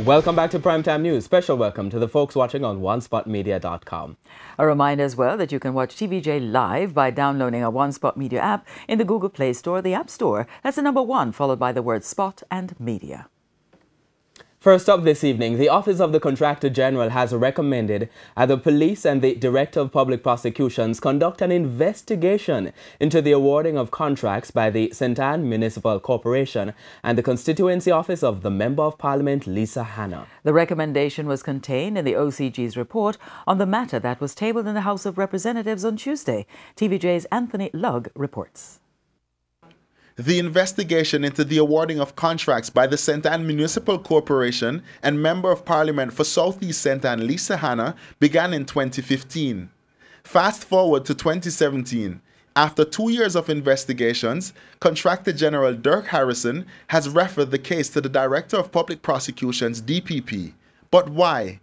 Welcome back to Primetime News. Special welcome to the folks watching on OneSpotMedia.com. A reminder as well that you can watch TVJ live by downloading a One Spot Media app in the Google Play Store or the App Store. That's the number 1 followed by the word Spot and Media. First up this evening, the Office of the Contractor General has recommended that the police and the Director of Public Prosecutions conduct an investigation into the awarding of contracts by the St. Ann Municipal Corporation and the constituency office of the Member of Parliament, Lisa Hanna. The recommendation was contained in the OCG's report on the matter that was tabled in the House of Representatives on Tuesday. TVJ's Anthony Lugg reports. The investigation into the awarding of contracts by the St. Ann Municipal Corporation and Member of Parliament for South East St. Ann, Lisa Hanna, began in 2015. Fast forward to 2017. After 2 years of investigations, Contractor General Dirk Harrison has referred the case to the Director of Public Prosecutions, DPP. But why?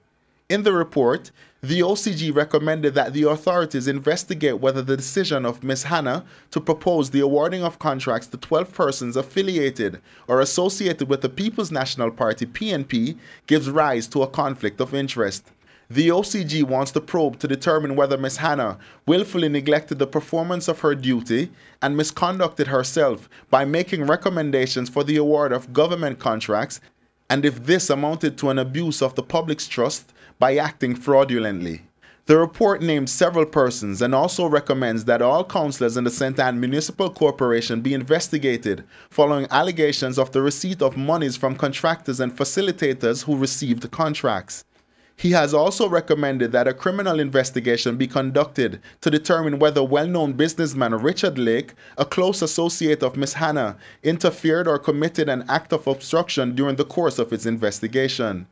In the report, the OCG recommended that the authorities investigate whether the decision of Ms. Hanna to propose the awarding of contracts to 12 persons affiliated or associated with the People's National Party, PNP, gives rise to a conflict of interest. The OCG wants to probe to determine whether Ms. Hanna willfully neglected the performance of her duty and misconducted herself by making recommendations for the award of government contracts, and if this amounted to an abuse of the public's trust by acting fraudulently. The report names several persons and also recommends that all councillors in the St. Ann Municipal Corporation be investigated following allegations of the receipt of monies from contractors and facilitators who received contracts. He has also recommended that a criminal investigation be conducted to determine whether well-known businessman Richard Lake, a close associate of Ms. Hanna, interfered or committed an act of obstruction during the course of its investigation.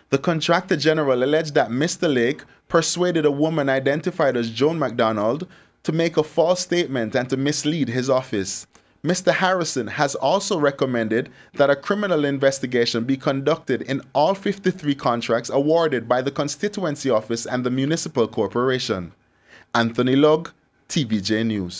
The Contractor General alleged that Mr. Lake persuaded a woman identified as Joan MacDonald to make a false statement and to mislead his office. Mr. Harrison has also recommended that a criminal investigation be conducted in all 53 contracts awarded by the constituency office and the municipal corporation. Anthony Lugg, TVJ News.